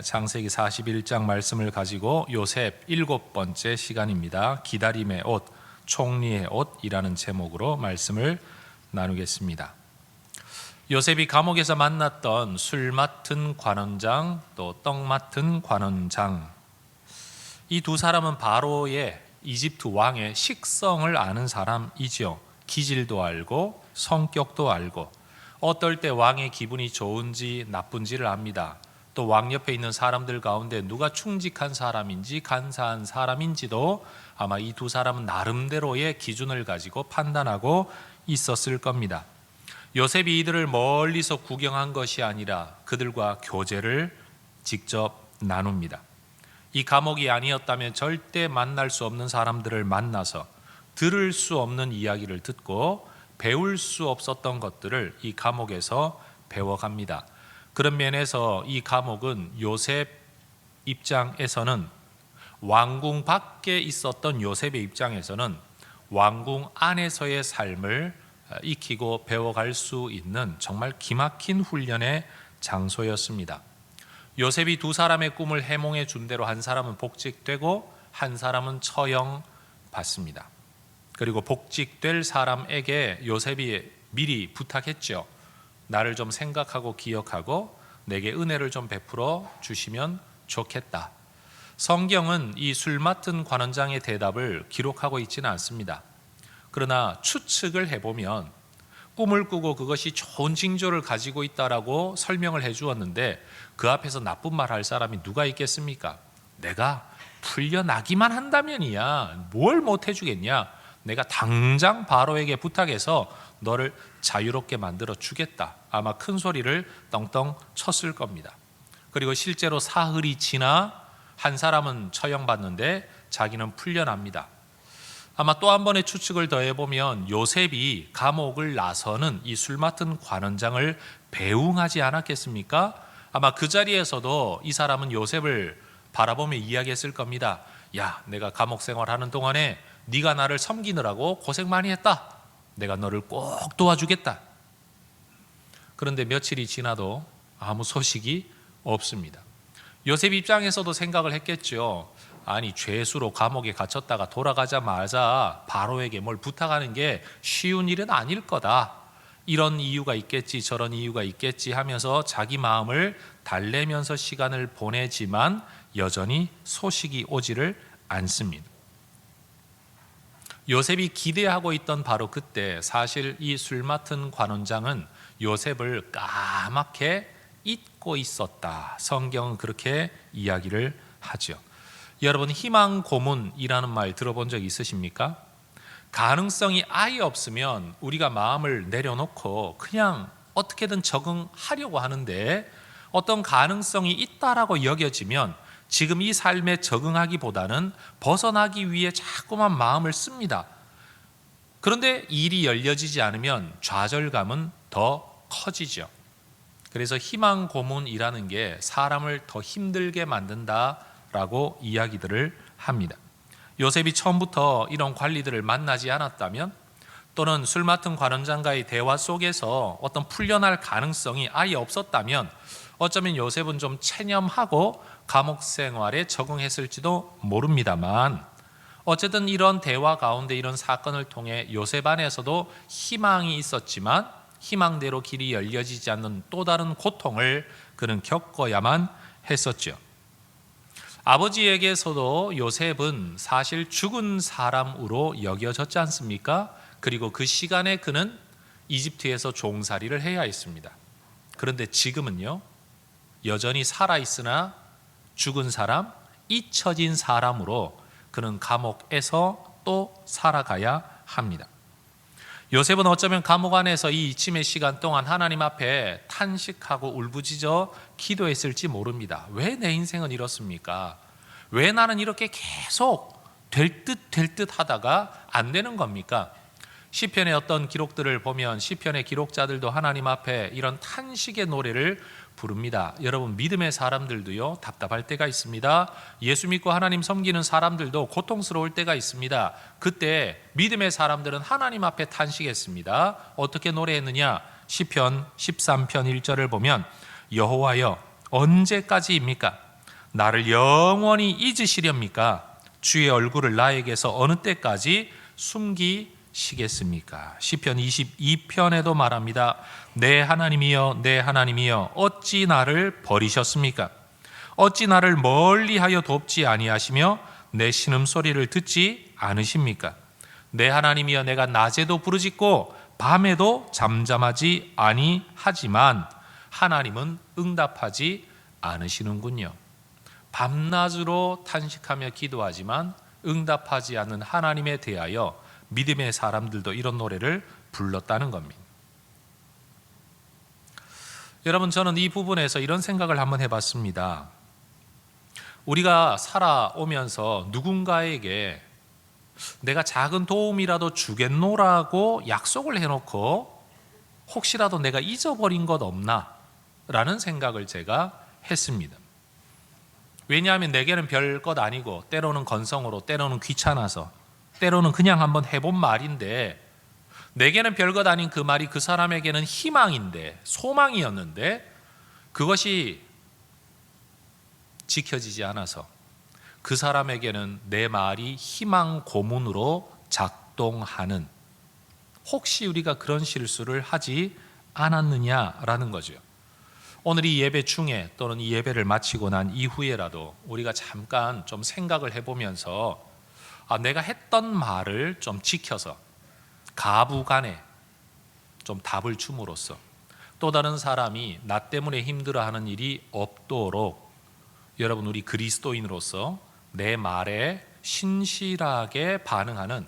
창세기 41장 말씀을 가지고 요셉 7번째 시간입니다. 기다림의 옷, 총리의 옷이라는 제목으로 말씀을 나누겠습니다. 요셉이 감옥에서 만났던 술 맡은 관원장, 또 떡 맡은 관원장, 이 두 사람은 바로의 이집트 왕의 식성을 아는 사람이지요. 기질도 알고 성격도 알고 어떨 때 왕의 기분이 좋은지 나쁜지를 압니다. 또 왕 옆에 있는 사람들 가운데 누가 충직한 사람인지 간사한 사람인지도 아마 이 두 사람은 나름대로의 기준을 가지고 판단하고 있었을 겁니다. 요셉이 이들을 멀리서 구경한 것이 아니라 그들과 교제를 직접 나눕니다. 이 감옥이 아니었다면 절대 만날 수 없는 사람들을 만나서 들을 수 없는 이야기를 듣고 배울 수 없었던 것들을 이 감옥에서 배워갑니다. 그런 면에서 이 감옥은 요셉 입장에서는, 왕궁 밖에 있었던 요셉의 입장에서는 왕궁 안에서의 삶을 익히고 배워갈 수 있는 정말 기막힌 훈련의 장소였습니다. 요셉이 두 사람의 꿈을 해몽해 준 대로 한 사람은 복직되고 한 사람은 처형받습니다. 그리고 복직될 사람에게 요셉이 미리 부탁했죠. 나를 좀 생각하고 기억하고 내게 은혜를 좀 베풀어 주시면 좋겠다. 성경은 이 술 맡은 관원장의 대답을 기록하고 있지는 않습니다. 그러나 추측을 해보면 꿈을 꾸고 그것이 좋은 징조를 가지고 있다라고 설명을 해주었는데 그 앞에서 나쁜 말 할 사람이 누가 있겠습니까? 내가 풀려나기만 한다면이야. 뭘 못 해주겠냐? 내가 당장 바로에게 부탁해서 너를 자유롭게 만들어 주겠다. 아마 큰 소리를 떵떵 쳤을 겁니다. 그리고 실제로 사흘이 지나 한 사람은 처형받는데 자기는 풀려납니다. 아마 또 한 번의 추측을 더해보면 요셉이 감옥을 나서는 이 술 맡은 관원장을 배웅하지 않았겠습니까? 아마 그 자리에서도 이 사람은 요셉을 바라보며 이야기했을 겁니다. 야, 내가 감옥 생활하는 동안에 네가 나를 섬기느라고 고생 많이 했다. 내가 너를 꼭 도와주겠다. 그런데 며칠이 지나도 아무 소식이 없습니다. 요셉 입장에서도 생각을 했겠죠. 아니, 죄수로 감옥에 갇혔다가 돌아가자마자 바로에게 뭘 부탁하는 게 쉬운 일은 아닐 거다. 이런 이유가 있겠지, 저런 이유가 있겠지 하면서 자기 마음을 달래면서 시간을 보내지만 여전히 소식이 오지를 않습니다. 요셉이 기대하고 있던 바로 그때 사실 이 술 맡은 관원장은 요셉을 까맣게 잊고 있었다. 성경은 그렇게 이야기를 하죠. 여러분, 희망 고문이라는 말 들어본 적 있으십니까? 가능성이 아예 없으면 우리가 마음을 내려놓고 그냥 어떻게든 적응하려고 하는데 어떤 가능성이 있다라고 여겨지면 지금 이 삶에 적응하기보다는 벗어나기 위해 자꾸만 마음을 씁니다. 그런데 일이 열려지지 않으면 좌절감은 더 커지죠. 그래서 희망 고문이라는 게 사람을 더 힘들게 만든다라고 이야기들을 합니다. 요셉이 처음부터 이런 관리들을 만나지 않았다면, 또는 술 맡은 관원장과의 대화 속에서 어떤 풀려날 가능성이 아예 없었다면 어쩌면 요셉은 좀 체념하고 감옥 생활에 적응했을지도 모릅니다만, 어쨌든 이런 대화 가운데 이런 사건을 통해 요셉 안에서도 희망이 있었지만 희망대로 길이 열려지지 않는 또 다른 고통을 그는 겪어야만 했었죠. 아버지에게서도 요셉은 사실 죽은 사람으로 여겨졌지 않습니까? 그리고 그 시간에 그는 이집트에서 종살이를 해야 했습니다. 그런데 지금은요, 여전히 살아있으나 죽은 사람, 잊혀진 사람으로 그는 감옥에서 또 살아가야 합니다. 요셉은 어쩌면 감옥 안에서 이 잊힘의 시간 동안 하나님 앞에 탄식하고 울부짖어 기도했을지 모릅니다. 왜 내 인생은 이렇습니까? 왜 나는 이렇게 계속 될 듯 하다가 안 되는 겁니까? 시편의 어떤 기록들을 보면 시편의 기록자들도 하나님 앞에 이런 탄식의 노래를 부릅니다. 여러분, 믿음의 사람들도요, 답답할 때가 있습니다. 예수 믿고 하나님 섬기는 사람들도 고통스러울 때가 있습니다. 그때 믿음의 사람들은 하나님 앞에 탄식했습니다. 어떻게 노래했느냐? 시편 13편 1절을 보면 여호와여, 언제까지입니까? 나를 영원히 잊으시렵니까? 주의 얼굴을 나에게서 어느 때까지 숨기시겠습니까? 시편 22편에도 말합니다. 내 하나님이여, 내 하나님이여, 어찌 나를 버리셨습니까? 어찌 나를 멀리하여 돕지 아니하시며 내 신음소리를 듣지 않으십니까? 내 하나님이여, 내가 낮에도 부르짖고 밤에도 잠잠하지 아니하지만 하나님은 응답하지 않으시는군요. 밤낮으로 탄식하며 기도하지만 응답하지 않는 하나님에 대하여 믿음의 사람들도 이런 노래를 불렀다는 겁니다. 여러분, 저는 이 부분에서 이런 생각을 한번 해봤습니다. 우리가 살아오면서 누군가에게 내가 작은 도움이라도 주겠노라고 약속을 해놓고 혹시라도 내가 잊어버린 것 없나? 라는 생각을 제가 했습니다. 왜냐하면 내게는 별 것 아니고 때로는 건성으로, 때로는 귀찮아서, 때로는 그냥 한번 해본 말인데, 내게는 별 것 아닌 그 말이 그 사람에게는 희망인데, 소망이었는데 그것이 지켜지지 않아서 그 사람에게는 내 말이 희망 고문으로 작동하는, 혹시 우리가 그런 실수를 하지 않았느냐라는 거죠. 오늘 이 예배 중에 또는 이 예배를 마치고 난 이후에라도 우리가 잠깐 좀 생각을 해보면서 내가 했던 말을 좀 지켜서 가부간에 좀 답을 줌으로써 또 다른 사람이 나 때문에 힘들어하는 일이 없도록 여러분, 우리 그리스도인으로서 내 말에 신실하게 반응하는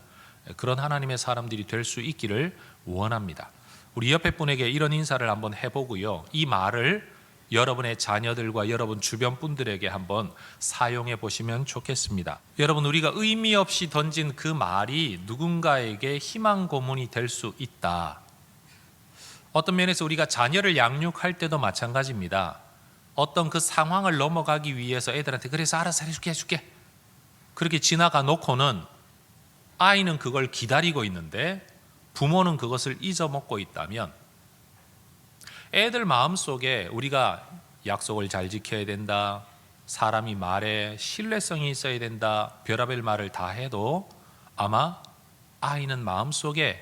그런 하나님의 사람들이 될 수 있기를 원합니다. 우리 옆에 분에게 이런 인사를 한번 해보고요, 이 말을 여러분의 자녀들과 여러분 주변 분들에게 한번 사용해 보시면 좋겠습니다. 여러분, 우리가 의미 없이 던진 그 말이 누군가에게 희망 고문이 될 수 있다. 어떤 면에서 우리가 자녀를 양육할 때도 마찬가지입니다. 어떤 그 상황을 넘어가기 위해서 애들한테 그래서 알아서 해줄게 그렇게 지나가 놓고는 아이는 그걸 기다리고 있는데 부모는 그것을 잊어먹고 있다면 애들 마음속에 우리가 약속을 잘 지켜야 된다, 사람이 말에 신뢰성이 있어야 된다, 별의별 말을 다 해도 아마 아이는 마음속에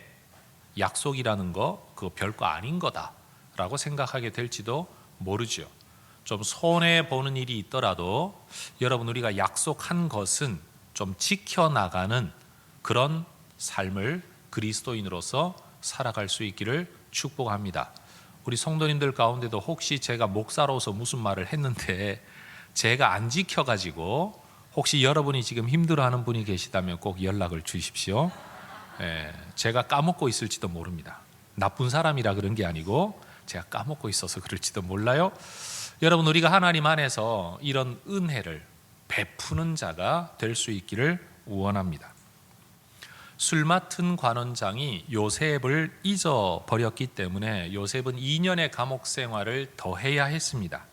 약속이라는 거 그거 별거 아닌 거다라고 생각하게 될지도 모르죠. 좀 손해보는 일이 있더라도 여러분, 우리가 약속한 것은 좀 지켜나가는 그런 삶을 그리스도인으로서 살아갈 수 있기를 축복합니다. 우리 성도님들 가운데도 혹시 제가 목사로서 무슨 말을 했는데 제가 안 지켜가지고 혹시 여러분이 지금 힘들어하는 분이 계시다면 꼭 연락을 주십시오. 제가 까먹고 있을지도 모릅니다. 나쁜 사람이라 그런 게 아니고 제가 까먹고 있어서 그럴지도 몰라요. 여러분, 우리가 하나님 안에서 이런 은혜를 베푸는 자가 될 수 있기를 원합니다. 술 맡은 관원장이 요셉을 잊어버렸기 때문에 요셉은 2년의 감옥 생활을 더 해야 했습니다.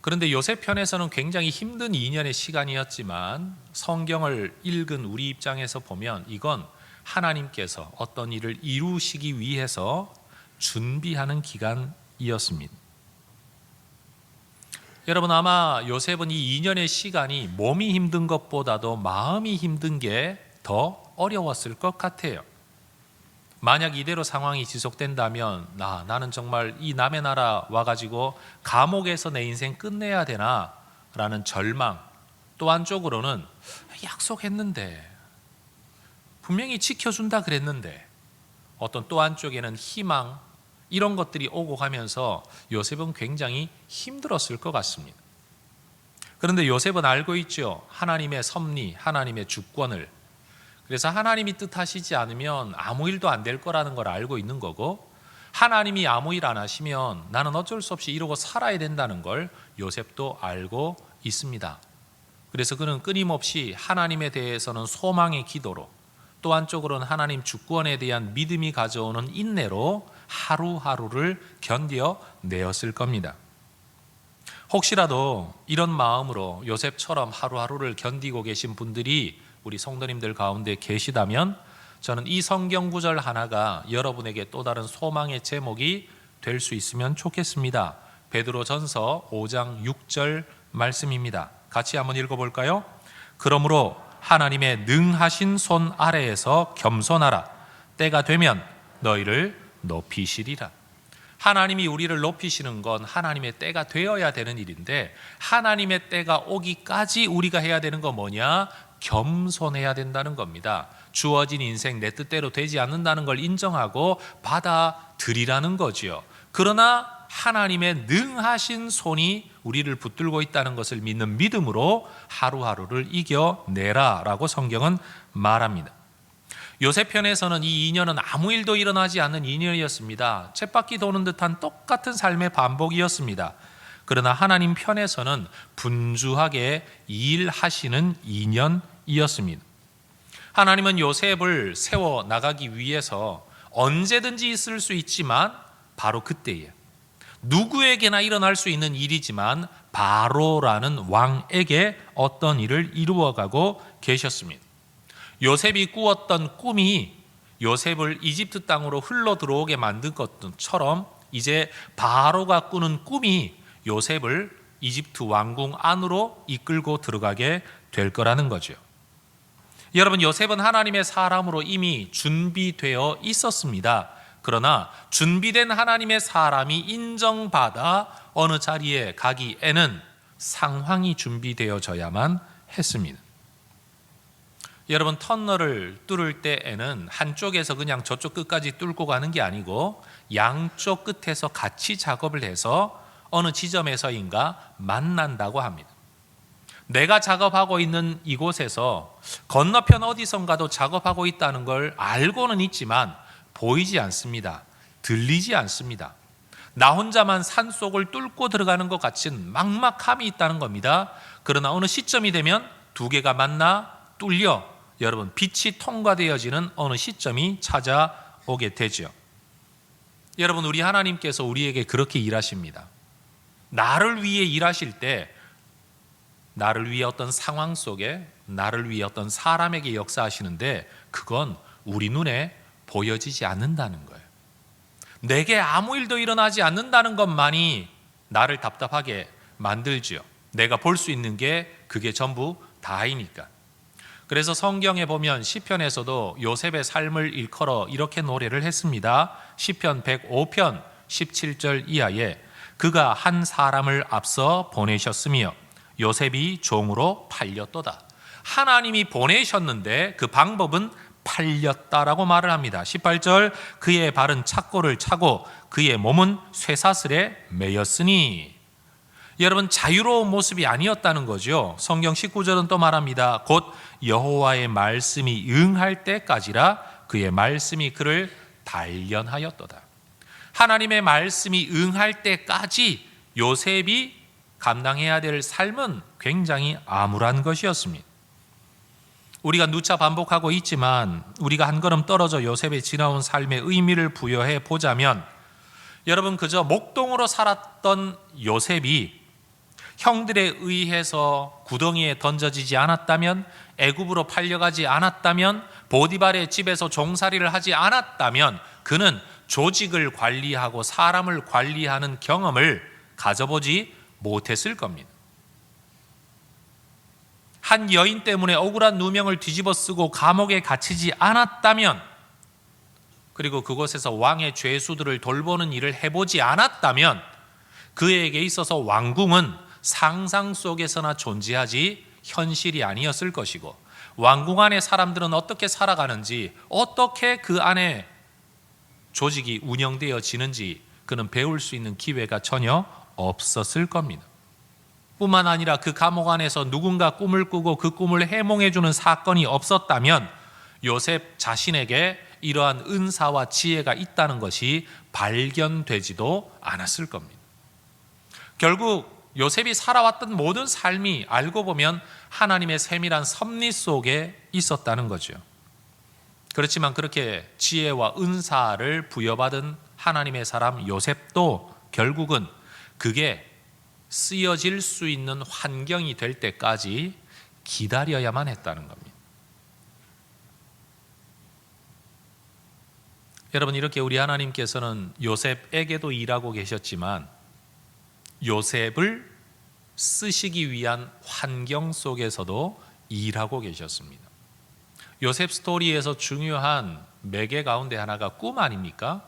그런데 요셉 편에서는 굉장히 힘든 2년의 시간이었지만 성경을 읽은 우리 입장에서 보면 이건 하나님께서 어떤 일을 이루시기 위해서 준비하는 기간이었습니다. 여러분, 아마 요셉은 이 2년의 시간이 몸이 힘든 것보다도 마음이 힘든 게 더 어려웠을 것 같아요. 만약 이대로 상황이 지속된다면 나는 정말 이 남의 나라 와가지고 감옥에서 내 인생 끝내야 되나 라는 절망, 또 한쪽으로는 약속했는데 분명히 지켜준다 그랬는데 어떤 또 한쪽에는 희망, 이런 것들이 오고 가면서 요셉은 굉장히 힘들었을 것 같습니다. 그런데 요셉은 알고 있죠. 하나님의 섭리, 하나님의 주권을. 그래서 하나님이 뜻하시지 않으면 아무 일도 안 될 거라는 걸 알고 있는 거고, 하나님이 아무 일 안 하시면 나는 어쩔 수 없이 이러고 살아야 된다는 걸 요셉도 알고 있습니다. 그래서 그는 끊임없이 하나님에 대해서는 소망의 기도로, 또 한쪽으로는 하나님 주권에 대한 믿음이 가져오는 인내로 하루하루를 견뎌내었을 겁니다. 혹시라도 이런 마음으로 요셉처럼 하루하루를 견디고 계신 분들이 우리 성도님들 가운데 계시다면 저는 이 성경 구절 하나가 여러분에게 또 다른 소망의 제목이 될 수 있으면 좋겠습니다. 베드로전서 5장 6절 말씀입니다. 같이 한번 읽어볼까요? 그러므로 하나님의 능하신 손 아래에서 겸손하라. 때가 되면 너희를 높이시리라. 하나님이 우리를 높이시는 건 하나님의 때가 되어야 되는 일인데, 하나님의 때가 오기까지 우리가 해야 되는 건 뭐냐? 겸손해야 된다는 겁니다. 주어진 인생 내 뜻대로 되지 않는다는 걸 인정하고 받아들이라는 거지요. 그러나 하나님의 능하신 손이 우리를 붙들고 있다는 것을 믿는 믿음으로 하루하루를 이겨내라 라고 성경은 말합니다. 요셉 편에서는 이 2년은 아무 일도 일어나지 않는 2년이었습니다. 쳇바퀴 도는 듯한 똑같은 삶의 반복이었습니다. 그러나 하나님 편에서는 분주하게 일하시는 2년이었습니다. 하나님은 요셉을 세워 나가기 위해서 언제든지 있을 수 있지만 바로 그때에 누구에게나 일어날 수 있는 일이지만 바로라는 왕에게 어떤 일을 이루어가고 계셨습니다. 요셉이 꾸었던 꿈이 요셉을 이집트 땅으로 흘러 들어오게 만든 것처럼 이제 바로가 꾸는 꿈이 요셉을 이집트 왕궁 안으로 이끌고 들어가게 될 거라는 거죠. 여러분, 요셉은 하나님의 사람으로 이미 준비되어 있었습니다. 그러나 준비된 하나님의 사람이 인정받아 어느 자리에 가기에는 상황이 준비되어져야만 했습니다. 여러분, 터널을 뚫을 때에는 한쪽에서 그냥 저쪽 끝까지 뚫고 가는 게 아니고 양쪽 끝에서 같이 작업을 해서 어느 지점에서인가 만난다고 합니다. 내가 작업하고 있는 이곳에서 건너편 어디선가도 작업하고 있다는 걸 알고는 있지만 보이지 않습니다. 들리지 않습니다. 나 혼자만 산속을 뚫고 들어가는 것 같은 막막함이 있다는 겁니다. 그러나 어느 시점이 되면 두 개가 만나 뚫려 여러분 빛이 통과되어지는 어느 시점이 찾아오게 되죠. 여러분, 우리 하나님께서 우리에게 그렇게 일하십니다. 나를 위해 일하실 때 나를 위해 어떤 상황 속에 나를 위해 어떤 사람에게 역사하시는데 그건 우리 눈에 보여지지 않는다는 거예요. 내게 아무 일도 일어나지 않는다는 것만이 나를 답답하게 만들지요. 내가 볼 수 있는 게 그게 전부 다이니까. 그래서 성경에 보면 시편에서도 요셉의 삶을 일컬어 이렇게 노래를 했습니다. 시편 105편 17절 이하에 그가 한 사람을 앞서 보내셨으며 요셉이 종으로 팔렸도다. 하나님이 보내셨는데 그 방법은 팔렸다라고 말을 합니다. 18절 그의 발은 착고를 차고 그의 몸은 쇠사슬에 매였으니. 여러분, 자유로운 모습이 아니었다는 거죠. 성경 19절은 또 말합니다. 곧 여호와의 말씀이 응할 때까지라 그의 말씀이 그를 단련하였도다. 하나님의 말씀이 응할 때까지 요셉이 감당해야 될 삶은 굉장히 암울한 것이었습니다. 우리가 누차 반복하고 있지만 우리가 한 걸음 떨어져 요셉의 지나온 삶의 의미를 부여해 보자면 여러분, 그저 목동으로 살았던 요셉이 형들에 의해서 구덩이에 던져지지 않았다면, 애굽으로 팔려가지 않았다면, 보디발의 집에서 종살이를 하지 않았다면 그는 조직을 관리하고 사람을 관리하는 경험을 가져보지 못했을 겁니다. 한 여인 때문에 억울한 누명을 뒤집어 쓰고 감옥에 갇히지 않았다면, 그리고 그곳에서 왕의 죄수들을 돌보는 일을 해보지 않았다면 그에게 있어서 왕궁은 상상 속에서나 존재하지 현실이 아니었을 것이고, 왕궁 안의 사람들은 어떻게 살아가는지, 어떻게 그 안에 조직이 운영되어지는지 그는 배울 수 있는 기회가 전혀 없었을 겁니다. 뿐만 아니라 그 감옥 안에서 누군가 꿈을 꾸고 그 꿈을 해몽해주는 사건이 없었다면 요셉 자신에게 이러한 은사와 지혜가 있다는 것이 발견되지도 않았을 겁니다. 결국 요셉이 살아왔던 모든 삶이 알고 보면 하나님의 세밀한 섭리 속에 있었다는 거죠. 그렇지만 그렇게 지혜와 은사를 부여받은 하나님의 사람 요셉도 결국은 그게 쓰여질 수 있는 환경이 될 때까지 기다려야만 했다는 겁니다. 여러분, 이렇게 우리 하나님께서는 요셉에게도 일하고 계셨지만 요셉을 쓰시기 위한 환경 속에서도 일하고 계셨습니다. 요셉 스토리에서 중요한 매개 가운데 하나가 꿈 아닙니까?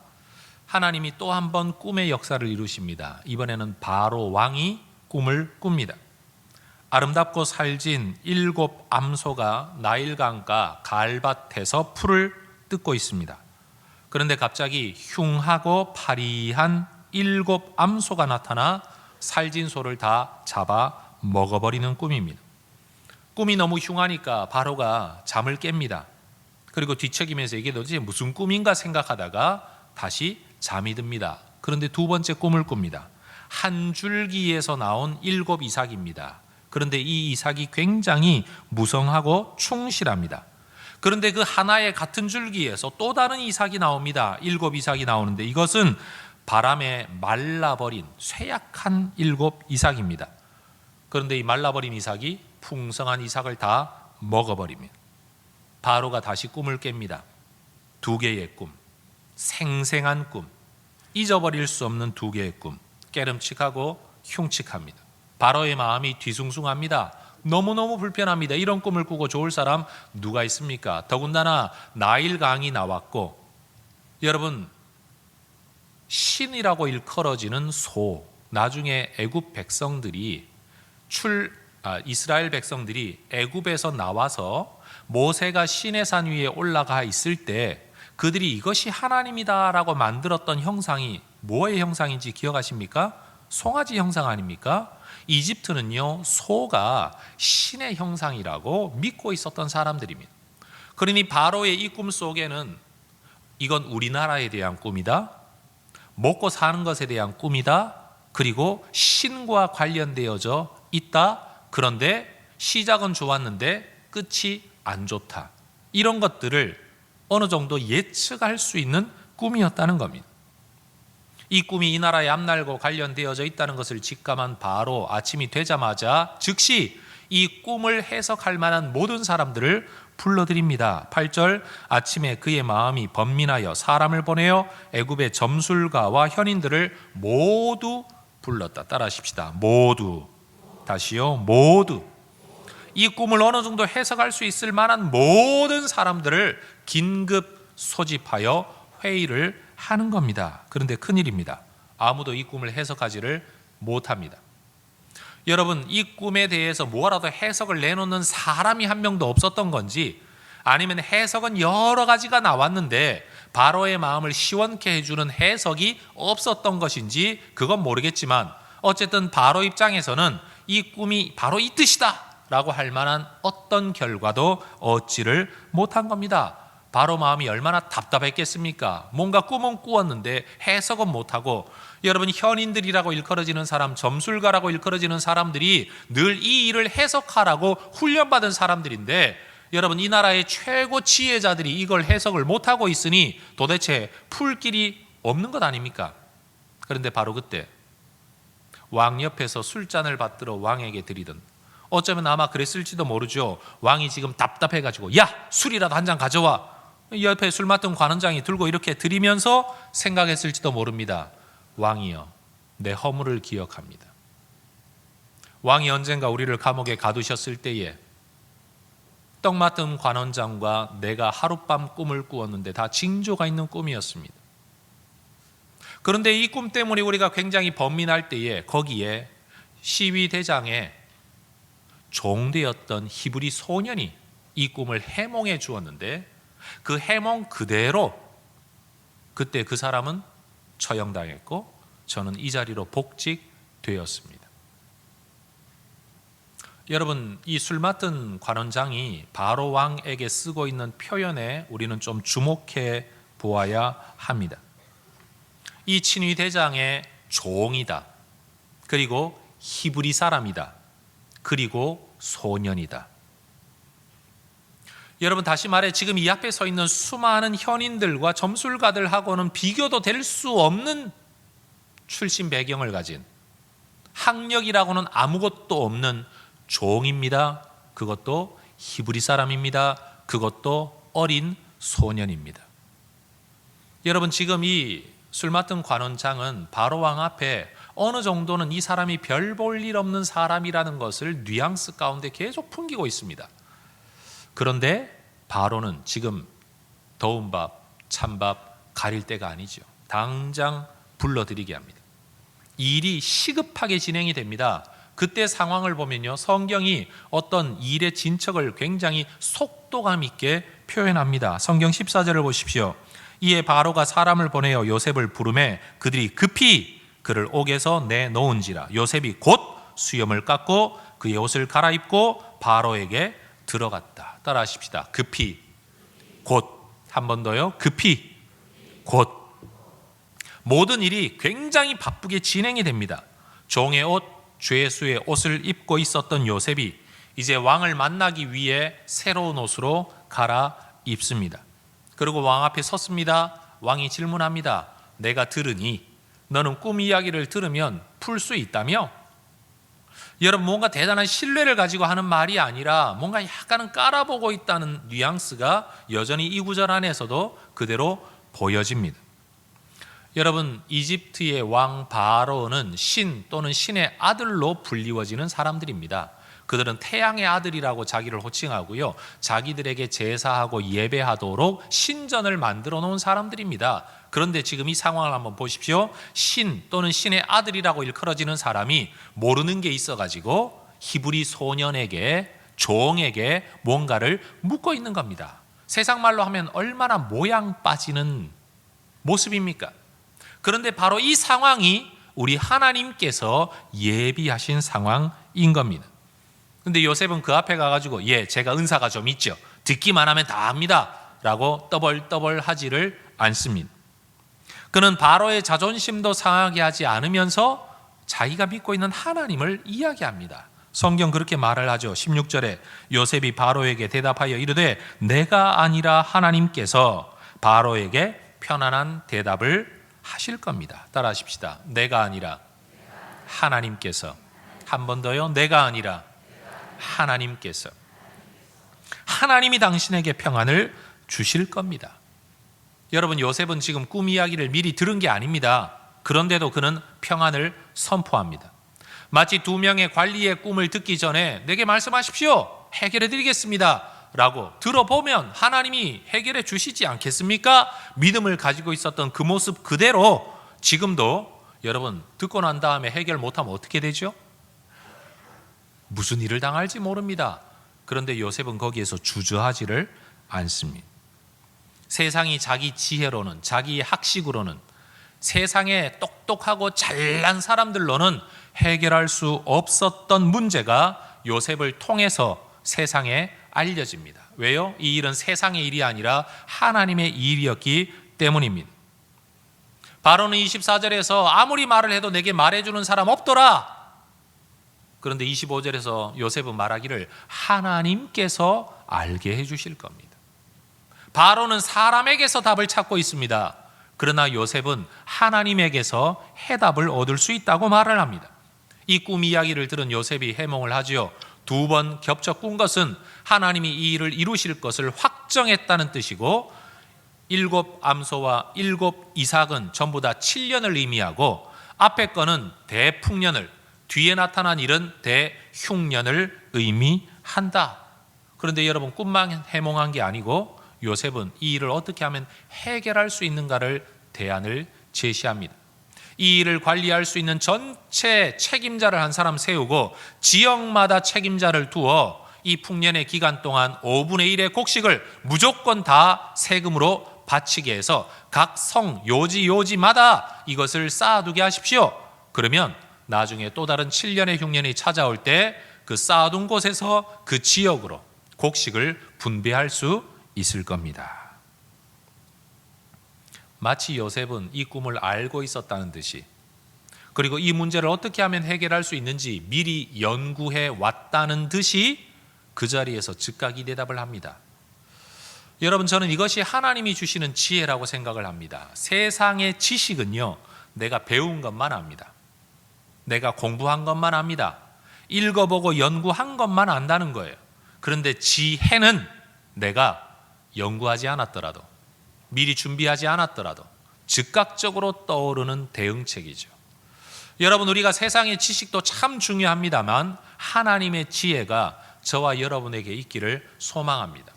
하나님이 또 한 번 꿈의 역사를 이루십니다. 이번에는 바로 왕이 꿈을 꿉니다. 아름답고 살진 7 암소가 나일강가 갈밭에서 풀을 뜯고 있습니다. 그런데 갑자기 흉하고 파리한 7 암소가 나타나 살진 소를 다 잡아 먹어버리는 꿈입니다. 꿈이 너무 흉하니까 바로가 잠을 깹니다. 그리고 뒤척이면서 이게 도대체 무슨 꿈인가 생각하다가 다시 잠이 듭니다. 그런데 두 번째 꿈을 꿉니다. 한 줄기에서 나온 7 이삭입니다. 그런데 이 이삭이 굉장히 무성하고 충실합니다. 그런데 그 하나의 같은 줄기에서 또 다른 이삭이 나옵니다. 7 이삭이 나오는데 이것은 바람에 말라버린 쇠약한 7 이삭입니다. 그런데 이 말라버린 이삭이 풍성한 이삭을 다 먹어버립니다. 바로가 다시 꿈을 깹니다. 2개의 꿈, 생생한 꿈, 잊어버릴 수 없는 2개의 꿈, 깨름칙하고 흉측합니다. 바로의 마음이 뒤숭숭합니다. 너무너무 불편합니다. 이런 꿈을 꾸고 좋을 사람 누가 있습니까? 더군다나 나일강이 나왔고, 여러분 신이라고 일컬어지는 소, 나중에 애굽 백성들이 이스라엘 백성들이 애굽에서 나와서 모세가 시내산 위에 올라가 있을 때 그들이 이것이 하나님이다라고 만들었던 형상이 뭐의 형상인지 기억하십니까? 송아지 형상 아닙니까? 이집트는요, 소가 신의 형상이라고 믿고 있었던 사람들입니다. 그러니 바로의 이 꿈 속에는 이건 우리나라에 대한 꿈이다, 먹고 사는 것에 대한 꿈이다, 그리고 신과 관련되어져 있다. 그런데 시작은 좋았는데 끝이 안 좋다. 이런 것들을 어느 정도 예측할 수 있는 꿈이었다는 겁니다. 이 꿈이 이 나라의 앞날과 관련되어져 있다는 것을 직감한 바로 아침이 되자마자 즉시 이 꿈을 해석할 만한 모든 사람들을 불러들입니다. 8절, 아침에 그의 마음이 번민하여 사람을 보내어 애굽의 점술가와 현인들을 모두 불렀다. 따라하십시다. 모두. 다시요. 모두. 이 꿈을 어느 정도 해석할 수 있을 만한 모든 사람들을 긴급 소집하여 회의를 하는 겁니다. 그런데 큰일입니다. 아무도 이 꿈을 해석하지를 못합니다. 여러분, 이 꿈에 대해서 뭐라도 해석을 내놓는 사람이 한 명도 없었던 건지, 아니면 해석은 여러 가지가 나왔는데 바로의 마음을 시원케 해주는 해석이 없었던 것인지 그건 모르겠지만, 어쨌든 바로 입장에서는 이 꿈이 바로 이 뜻이다 라고 할 만한 어떤 결과도 얻지를 못한 겁니다. 바로 마음이 얼마나 답답했겠습니까? 뭔가 꿈은 꾸었는데 해석은 못하고, 여러분 현인들이라고 일컬어지는 사람, 점술가라고 일컬어지는 사람들이 늘 이 일을 해석하라고 훈련받은 사람들인데, 여러분 이 나라의 최고 지혜자들이 이걸 해석을 못하고 있으니 도대체 풀 길이 없는 것 아닙니까? 그런데 바로 그때 왕 옆에서 술잔을 받들어 왕에게 드리던, 어쩌면 아마 그랬을지도 모르죠. 왕이 지금 답답해가지고 야, 술이라도 한 잔 가져와. 옆에 술 맡은 관원장이 들고 이렇게 드리면서 생각했을지도 모릅니다. 왕이여, 내 허물을 기억합니다. 왕이 언젠가 우리를 감옥에 가두셨을 때에 떡 맡은 관원장과 내가 하룻밤 꿈을 꾸었는데 다 징조가 있는 꿈이었습니다. 그런데 이 꿈 때문에 우리가 굉장히 번민할 때에 거기에 시위대장의 종되었던 히브리 소년이 이 꿈을 해몽해 주었는데, 그 해몽 그대로 그때 그 사람은 처형당했고 저는 이 자리로 복직되었습니다. 여러분, 이 술 맡은 관원장이 바로 왕에게 쓰고 있는 표현에 우리는 좀 주목해 보아야 합니다. 이 친위 대장의 종이다, 그리고 히브리 사람이다, 그리고 소년이다. 여러분, 다시 말해 지금 이 앞에 서 있는 수많은 현인들과 점술가들하고는 비교도 될 수 없는 출신 배경을 가진, 학력이라고는 아무것도 없는 종입니다. 그것도 히브리 사람입니다. 그것도 어린 소년입니다. 여러분, 지금 이 술 맡은 관원장은 바로 왕 앞에 어느 정도는 이 사람이 별 볼 일 없는 사람이라는 것을 뉘앙스 가운데 계속 풍기고 있습니다. 그런데 바로는 지금 더운 밥, 찬밥 가릴 때가 아니죠. 당장 불러들이게 합니다. 일이 시급하게 진행이 됩니다. 그때 상황을 보면요, 성경이 어떤 일의 진척을 굉장히 속도감 있게 표현합니다. 성경 14절을 보십시오. 이에 바로가 사람을 보내어 요셉을 부르매 그들이 급히 그를 옥에서 내놓은지라. 요셉이 곧 수염을 깎고 그의 옷을 갈아입고 바로에게 들어갔다. 따라하십시다. 급히, 곧. 한 번 더요. 급히, 곧. 모든 일이 굉장히 바쁘게 진행이 됩니다. 종의 옷, 죄수의 옷을 입고 있었던 요셉이 이제 왕을 만나기 위해 새로운 옷으로 갈아입습니다. 그리고 왕 앞에 섰습니다. 왕이 질문합니다. 내가 들으니 너는 꿈 이야기를 들으면 풀 수 있다며? 여러분, 뭔가 대단한 신뢰를 가지고 하는 말이 아니라 뭔가 약간은 깔아보고 있다는 뉘앙스가 여전히 이 구절 안에서도 그대로 보여집니다. 여러분, 이집트의 왕 바로는 신 또는 신의 아들로 불리워지는 사람들입니다. 그들은 태양의 아들이라고 자기를 호칭하고요, 자기들에게 제사하고 예배하도록 신전을 만들어 놓은 사람들입니다. 그런데 지금 이 상황을 한번 보십시오. 신 또는 신의 아들이라고 일컬어지는 사람이 모르는 게 있어가지고 히브리 소년에게, 종에게 뭔가를 묻고 있는 겁니다. 세상 말로 하면 얼마나 모양 빠지는 모습입니까? 그런데 바로 이 상황이 우리 하나님께서 예비하신 상황인 겁니다. 근데 요셉은 그 앞에 가가지고 제가 은사가 좀 있죠, 듣기만 하면 다 합니다 라고 떠벌떠벌하지를 않습니다. 그는 바로의 자존심도 상하게 하지 않으면서 자기가 믿고 있는 하나님을 이야기합니다. 성경 그렇게 말을 하죠. 16절에 요셉이 바로에게 대답하여 이르되 내가 아니라 하나님께서 바로에게 편안한 대답을 하실 겁니다. 따라하십시다. 내가 아니라 하나님께서. 한 번 더요. 내가 아니라 하나님께서. 하나님이 당신에게 평안을 주실 겁니다. 여러분, 요셉은 지금 꿈 이야기를 미리 들은 게 아닙니다. 그런데도 그는 평안을 선포합니다. 마치 두 명의 관리의 꿈을 듣기 전에 내게 말씀하십시오, 해결해 드리겠습니다 라고 들어보면 하나님이 해결해 주시지 않겠습니까? 믿음을 가지고 있었던 그 모습 그대로 지금도 여러분 듣고 난 다음에 해결 못하면 어떻게 되죠? 무슨 일을 당할지 모릅니다. 그런데 요셉은 거기에서 주저하지를 않습니다. 세상이 자기 지혜로는, 자기 학식으로는, 세상에 똑똑하고 잘난 사람들로는 해결할 수 없었던 문제가 요셉을 통해서 세상에 알려집니다. 왜요? 이 일은 세상의 일이 아니라 하나님의 일이었기 때문입니다. 바로는 24절에서 아무리 말을 해도 내게 말해주는 사람 없더라. 그런데 25절에서 요셉은 말하기를 하나님께서 알게 해주실 겁니다. 바로는 사람에게서 답을 찾고 있습니다. 그러나 요셉은 하나님에게서 해답을 얻을 수 있다고 말을 합니다. 이 꿈 이야기를 들은 요셉이 해몽을 하지요. 두 번 겹쳐 꾼 것은 하나님이 이 일을 이루실 것을 확정했다는 뜻이고, 7 암소와 7 이삭은 전부 다 7년을 의미하고, 앞에 거는 대풍년을, 뒤에 나타난 일은 대흉년을 의미한다. 그런데 여러분, 꿈만 해몽한 게 아니고 요셉은 이 일을 어떻게 하면 해결할 수 있는가를 대안을 제시합니다. 이 일을 관리할 수 있는 전체 책임자를 한 사람 세우고 지역마다 책임자를 두어 이 풍년의 기간 동안 5분의 1의 곡식을 무조건 다 세금으로 바치게 해서 각 성 요지마다 이것을 쌓아두게 하십시오. 그러면 나중에 또 다른 7년의 흉년이 찾아올 때 그 쌓아둔 곳에서 그 지역으로 곡식을 분배할 수 있을 겁니다. 마치 요셉은 이 꿈을 알고 있었다는 듯이, 그리고 이 문제를 어떻게 하면 해결할 수 있는지 미리 연구해 왔다는 듯이 그 자리에서 즉각 이 대답을 합니다. 여러분, 저는 이것이 하나님이 주시는 지혜라고 생각을 합니다. 세상의 지식은요, 내가 배운 것만 압니다. 내가 공부한 것만 압니다. 읽어보고 연구한 것만 안다는 거예요. 그런데 지혜는 내가 연구하지 않았더라도, 미리 준비하지 않았더라도 즉각적으로 떠오르는 대응책이죠. 여러분, 우리가 세상의 지식도 참 중요합니다만 하나님의 지혜가 저와 여러분에게 있기를 소망합니다.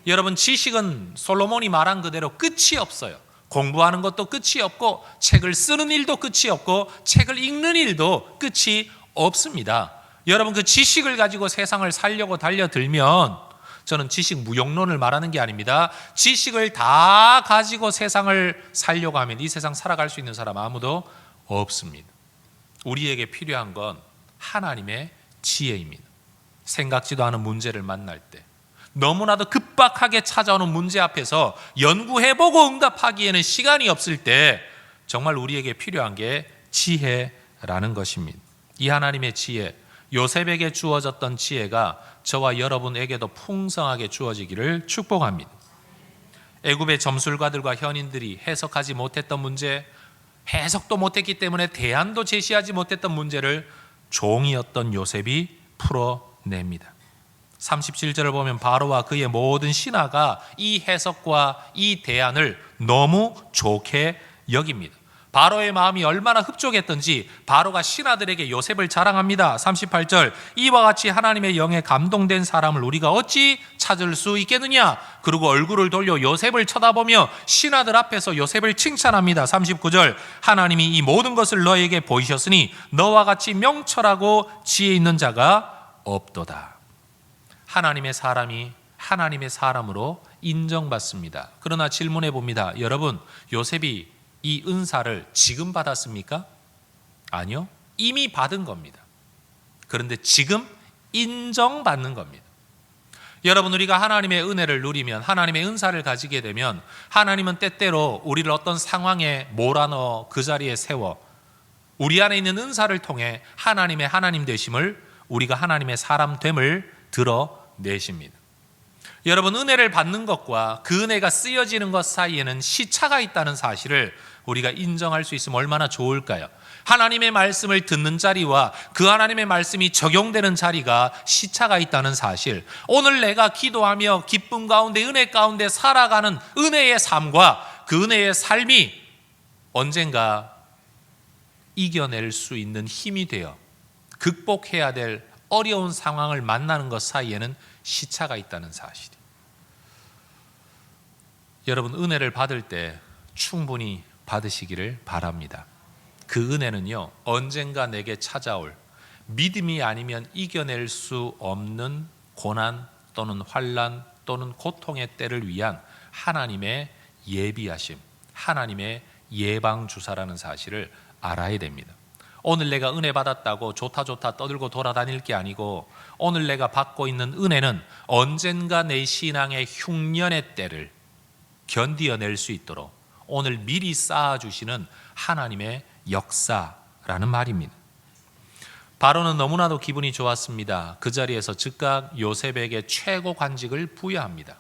여러분, 지식은 솔로몬이 말한 그대로 끝이 없어요. 공부하는 것도 끝이 없고 책을 쓰는 일도 끝이 없고 책을 읽는 일도 끝이 없습니다. 여러분, 그 지식을 가지고 세상을 살려고 달려들면, 저는 지식 무용론을 말하는 게 아닙니다. 지식을 다 가지고 세상을 살려고 하면 이 세상 살아갈 수 있는 사람 아무도 없습니다. 우리에게 필요한 건 하나님의 지혜입니다. 생각지도 않은 문제를 만날 때, 너무나도 급박하게 찾아오는 문제 앞에서 연구해보고 응답하기에는 시간이 없을 때 정말 우리에게 필요한 게 지혜라는 것입니다. 이 하나님의 지혜, 요셉에게 주어졌던 지혜가 저와 여러분에게도 풍성하게 주어지기를 축복합니다. 애굽의 점술가들과 현인들이 해석하지 못했던 문제, 해석도 못했기 때문에 대안도 제시하지 못했던 문제를 종이었던 요셉이 풀어냅니다. 37절을 보면 바로와 그의 모든 신하가 이 해석과 이 대안을 너무 좋게 여깁니다. 바로의 마음이 얼마나 흡족했던지 바로가 신하들에게 요셉을 자랑합니다. 38절, 이와 같이 하나님의 영에 감동된 사람을 우리가 어찌 찾을 수 있겠느냐. 그리고 얼굴을 돌려 요셉을 쳐다보며 신하들 앞에서 요셉을 칭찬합니다. 39절, 하나님이 이 모든 것을 너에게 보이셨으니 너와 같이 명철하고 지혜 있는 자가 없도다. 하나님의 사람이 하나님의 사람으로 인정받습니다. 그러나 질문해 봅니다. 여러분, 요셉이 이 은사를 지금 받았습니까? 아니요, 이미 받은 겁니다. 그런데 지금 인정받는 겁니다. 여러분, 우리가 하나님의 은혜를 누리면, 하나님의 은사를 가지게 되면 하나님은 때때로 우리를 어떤 상황에 몰아넣어 그 자리에 세워 우리 안에 있는 은사를 통해 하나님의 하나님 되심을, 우리가 하나님의 사람 됨을 드러내십니다. 여러분, 은혜를 받는 것과 그 은혜가 쓰여지는 것 사이에는 시차가 있다는 사실을 우리가 인정할 수 있으면 얼마나 좋을까요? 하나님의 말씀을 듣는 자리와 그 하나님의 말씀이 적용되는 자리가 시차가 있다는 사실, 오늘 내가 기도하며 기쁨 가운데 은혜 가운데 살아가는 은혜의 삶과 그 은혜의 삶이 언젠가 이겨낼 수 있는 힘이 되어 극복해야 될 어려운 상황을 만나는 것 사이에는 시차가 있다는 사실이. 여러분, 은혜를 받을 때 충분히 받으시기를 바랍니다. 그 은혜는요, 언젠가 내게 찾아올 믿음이 아니면 이겨낼 수 없는 고난 또는 환난 또는 고통의 때를 위한 하나님의 예비하심, 하나님의 예방주사라는 사실을 알아야 됩니다. 오늘 내가 은혜 받았다고 좋다 떠들고 돌아다닐 게 아니고, 오늘 내가 받고 있는 은혜는 언젠가 내 신앙의 흉년의 때를 견디어낼 수 있도록 오늘 미리 쌓아주시는 하나님의 역사라는 말입니다. 바로는 너무나도 기분이 좋았습니다. 그 자리에서 즉각 요셉에게 최고 관직을 부여합니다.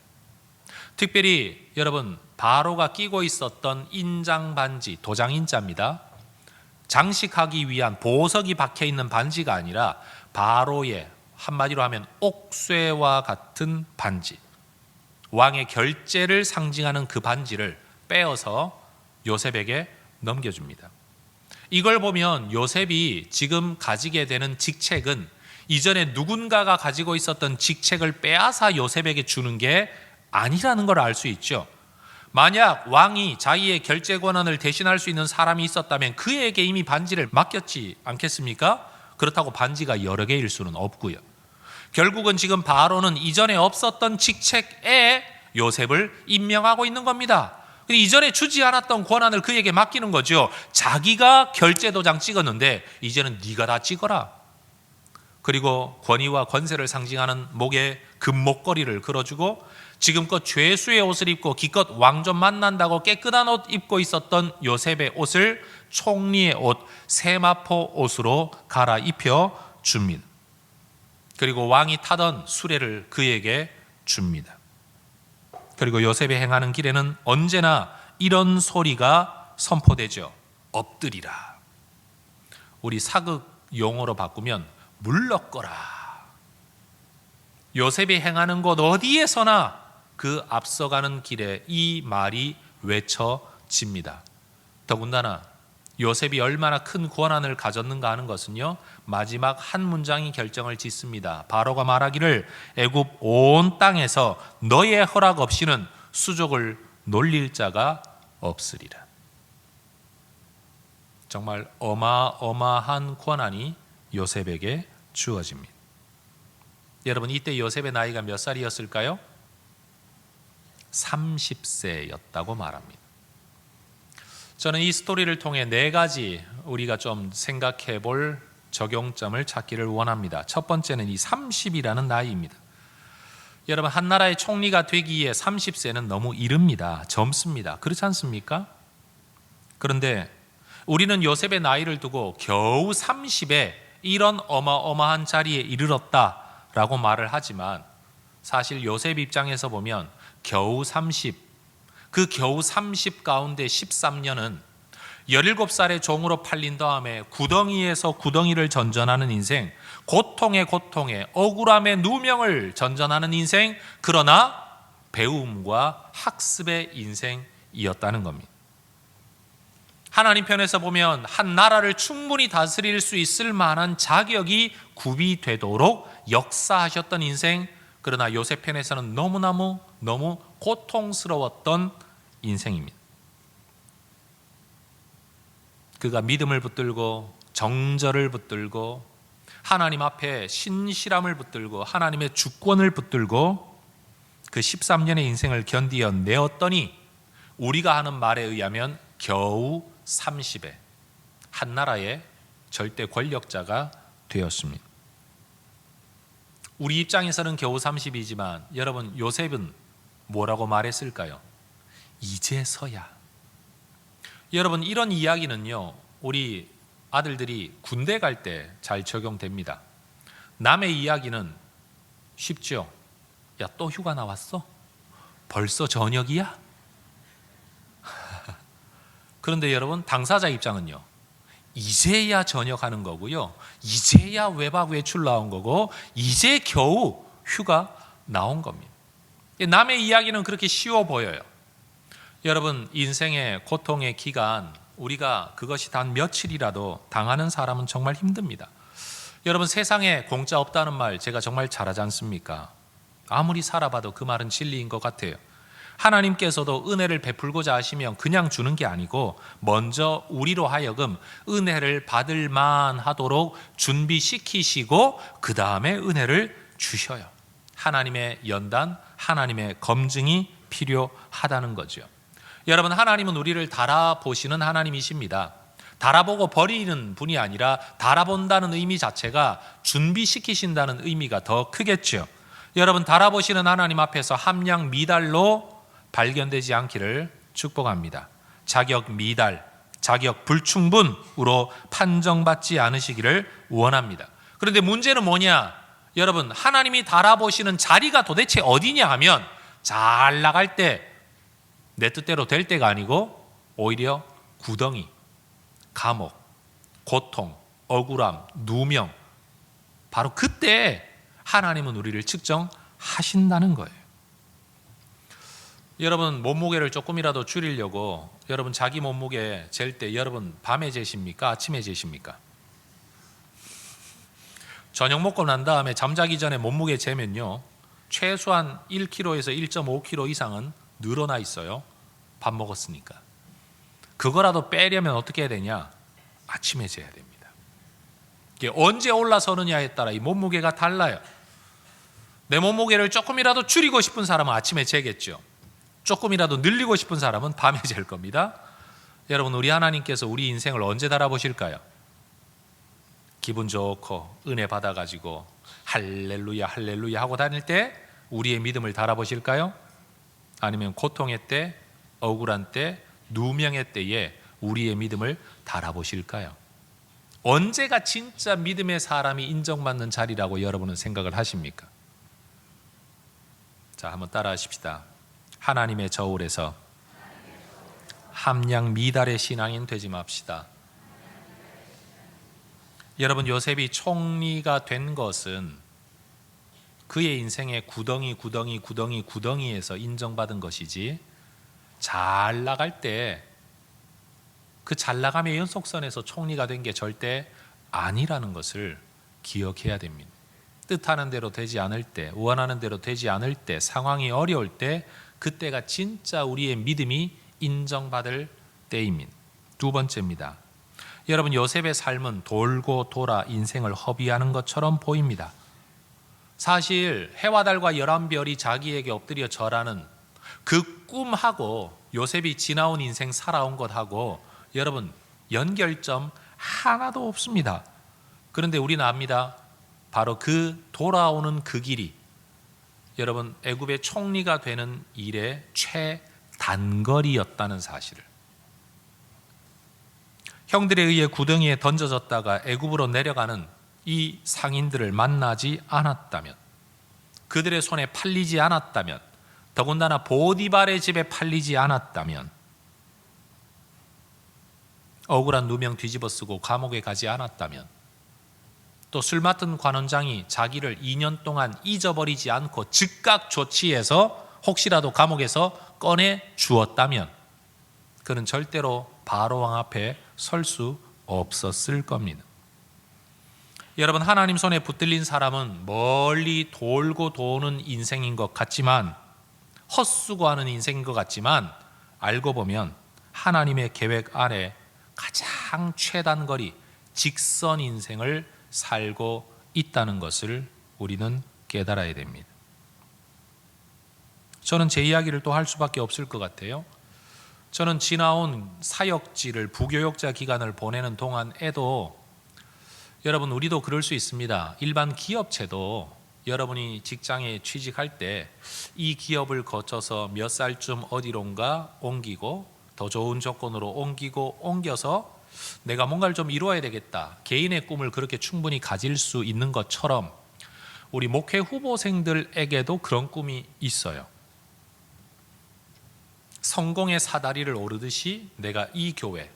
특별히 여러분, 바로가 끼고 있었던 인장 반지, 도장인자입니다. 장식하기 위한 보석이 박혀있는 반지가 아니라 바로의, 한마디로 하면 옥쇠와 같은 반지, 왕의 결재를 상징하는 그 반지를 빼어서 요셉에게 넘겨줍니다. 이걸 보면 요셉이 지금 가지게 되는 직책은 이전에 누군가가 가지고 있었던 직책을 빼앗아 요셉에게 주는 게 아니라는 걸 알 수 있죠. 만약 왕이 자기의 결재 권한을 대신할 수 있는 사람이 있었다면 그에게 이미 반지를 맡겼지 않겠습니까? 그렇다고 반지가 여러 개일 수는 없고요. 결국은 지금 바로는 이전에 없었던 직책에 요셉을 임명하고 있는 겁니다. 이전에 주지 않았던 권한을 그에게 맡기는 거죠. 자기가 결제 도장 찍었는데 이제는 네가 다 찍어라. 그리고 권위와 권세를 상징하는 목에 금목걸이를 걸어주고, 지금껏 죄수의 옷을 입고 기껏 왕좀 만난다고 깨끗한 옷 입고 있었던 요셉의 옷을 총리의 옷, 세마포 옷으로 갈아입혀 줍니다. 그리고 왕이 타던 수레를 그에게 줍니다. 그리고 요셉이 행하는 길에는 언제나 이런 소리가 선포되죠. 엎드리라. 우리 사극 용어로 바꾸면 물러거라. 요셉이 행하는 곳 어디에서나 그 앞서가는 길에 이 말이 외쳐집니다. 더군다나 요셉이 얼마나 큰 권한을 가졌는가 하는 것은요, 마지막 한 문장이 결정을 짓습니다. 바로가 말하기를 애굽 온 땅에서 너의 허락 없이는 수족을 놀릴 자가 없으리라. 정말 어마어마한 권한이 요셉에게 주어집니다. 여러분, 이때 요셉의 나이가 몇 살이었을까요? 30세였다고 말합니다. 저는 이 스토리를 통해 네 가지 우리가 좀 생각해 볼 적용점을 찾기를 원합니다. 첫 번째는 이 30이라는 나이입니다. 여러분, 한 나라의 총리가 되기에 30세는 너무 이릅니다. 젊습니다. 그렇지 않습니까? 그런데 우리는 요셉의 나이를 두고 겨우 30에 이런 어마어마한 자리에 이르렀다라고 말을 하지만, 사실 요셉 입장에서 보면 겨우 30, 그 겨우 30 가운데 13년은 17살의 종으로 팔린 다음에 구덩이에서 구덩이를 전전하는 인생, 고통에 고통에 억울함의 누명을 전전하는 인생, 그러나 배움과 학습의 인생이었다는 겁니다. 하나님 편에서 보면 한 나라를 충분히 다스릴 수 있을 만한 자격이 구비되도록 역사하셨던 인생, 그러나 요셉 편에서는 너무 고통스러웠던 인생입니다. 그가 믿음을 붙들고 정절을 붙들고 하나님 앞에 신실함을 붙들고 하나님의 주권을 붙들고 그 13년의 인생을 견디어내었더니 우리가 하는 말에 의하면 겨우 30에 한 나라의 절대 권력자가 되었습니다. 우리 입장에서는 겨우 30이지만 여러분, 요셉은 뭐라고 말했을까요? 이제서야. 여러분, 이런 이야기는요, 우리 아들들이 군대 갈 때 잘 적용됩니다. 남의 이야기는 쉽죠. 야, 또 휴가 나왔어? 벌써 저녁이야? 그런데 여러분, 당사자 입장은요, 이제야 전역하는 거고요, 이제야 외박 외출 나온 거고, 이제 겨우 휴가 나온 겁니다. 남의 이야기는 그렇게 쉬워 보여요. 여러분, 인생의 고통의 기간, 우리가 그것이 단 며칠이라도 당하는 사람은 정말 힘듭니다. 여러분, 세상에 공짜 없다는 말 제가 정말 잘하지 않습니까? 아무리 살아봐도 그 말은 진리인 것 같아요. 하나님께서도 은혜를 베풀고자 하시면 그냥 주는 게 아니고 먼저 우리로 하여금 은혜를 받을 만하도록 준비시키시고 그 다음에 은혜를 주셔요. 하나님의 연단, 하나님의 검증이 필요하다는 거죠. 여러분, 하나님은 우리를 달아보시는 하나님이십니다. 달아보고 버리는 분이 아니라 달아본다는 의미 자체가 준비시키신다는 의미가 더 크겠죠. 여러분, 달아보시는 하나님 앞에서 함량 미달로 발견되지 않기를 축복합니다. 자격 미달, 자격 불충분으로 판정받지 않으시기를 원합니다. 그런데 문제는 뭐냐? 여러분, 하나님이 달아보시는 자리가 도대체 어디냐 하면 잘 나갈 때 내 뜻대로 될 때가 아니고 오히려 구덩이, 감옥, 고통, 억울함, 누명, 바로 그때 하나님은 우리를 측정하신다는 거예요. 여러분, 몸무게를 조금이라도 줄이려고 여러분 자기 몸무게 잴 때 여러분 밤에 재십니까? 아침에 재십니까? 저녁 먹고 난 다음에 잠자기 전에 몸무게 재면요, 최소한 1kg에서 1.5kg 이상은 늘어나 있어요. 밥 먹었으니까. 그거라도 빼려면 어떻게 해야 되냐? 아침에 재야 됩니다. 이게 언제 올라서느냐에 따라 이 몸무게가 달라요. 내 몸무게를 조금이라도 줄이고 싶은 사람은 아침에 재겠죠. 조금이라도 늘리고 싶은 사람은 밤에 잴 겁니다. 여러분, 우리 하나님께서 우리 인생을 언제 달아보실까요? 기분 좋고 은혜 받아가지고 할렐루야 할렐루야 하고 다닐 때 우리의 믿음을 달아보실까요? 아니면 고통의 때, 억울한 때, 누명의 때에 우리의 믿음을 달아보실까요? 언제가 진짜 믿음의 사람이 인정받는 자리라고 여러분은 생각을 하십니까? 자, 한번 따라 하십시다. 하나님의 저울에서 함량 미달의 신앙인 되지 맙시다. 여러분, 요셉이 총리가 된 것은 그의 인생의 구덩이에서 인정받은 것이지 잘 나갈 때 그 잘나감의 연속선에서 총리가 된 게 절대 아니라는 것을 기억해야 됩니다. 뜻하는 대로 되지 않을 때, 원하는 대로 되지 않을 때, 상황이 어려울 때, 그때가 진짜 우리의 믿음이 인정받을 때입니다. 두 번째입니다. 여러분, 요셉의 삶은 돌고 돌아 인생을 허비하는 것처럼 보입니다. 사실 해와 달과 11별이 자기에게 엎드려 절하는 그 꿈하고 요셉이 지나온 인생 살아온 것하고 여러분 연결점 하나도 없습니다. 그런데 우리는 압니다. 바로 그 돌아오는 그 길이 여러분 애굽의 총리가 되는 일의 최단거리였다는 사실을, 형들에 의해 구덩이에 던져졌다가 애굽으로 내려가는 이 상인들을 만나지 않았다면, 그들의 손에 팔리지 않았다면, 더군다나 보디발의 집에 팔리지 않았다면, 억울한 누명 뒤집어 쓰고 감옥에 가지 않았다면, 또 술 맡은 관원장이 자기를 2년 동안 잊어버리지 않고 즉각 조치해서 혹시라도 감옥에서 꺼내 주었다면 그는 절대로 바로 왕 앞에 설 수 없었을 겁니다. 여러분, 하나님 손에 붙들린 사람은 멀리 돌고 도는 인생인 것 같지만, 헛수고하는 인생인 것 같지만, 알고 보면 하나님의 계획 안에 가장 최단거리 직선 인생을 살고 있다는 것을 우리는 깨달아야 됩니다. 저는 제 이야기를 또 할 수밖에 없을 것 같아요. 저는 지나온 사역지를 부교역자 기간을 보내는 동안에도 여러분, 우리도 그럴 수 있습니다. 일반 기업체도 여러분이 직장에 취직할 때 이 기업을 거쳐서 몇 살쯤 어디론가 옮기고 더 좋은 조건으로 옮겨서 내가 뭔가를 좀 이루어야 되겠다, 개인의 꿈을 그렇게 충분히 가질 수 있는 것처럼 우리 목회 후보생들에게도 그런 꿈이 있어요. 성공의 사다리를 오르듯이 내가 이 교회,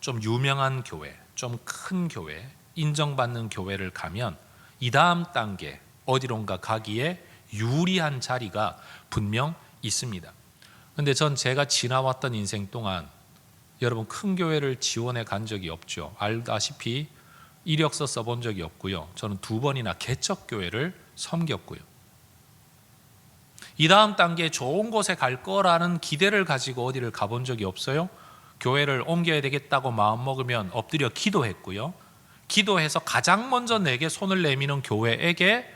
좀 유명한 교회, 좀 큰 교회, 인정받는 교회를 가면 이 다음 단계 어디론가 가기에 유리한 자리가 분명 있습니다. 그런데 전 제가 지나왔던 인생 동안 여러분 큰 교회를 지원해 간 적이 없죠. 알다시피 이력서 써본 적이 없고요. 저는 2번이나 개척교회를 섬겼고요. 이 다음 단계에 좋은 곳에 갈 거라는 기대를 가지고 어디를 가본 적이 없어요. 교회를 옮겨야 되겠다고 마음먹으면 엎드려 기도했고요. 기도해서 가장 먼저 내게 손을 내미는 교회에게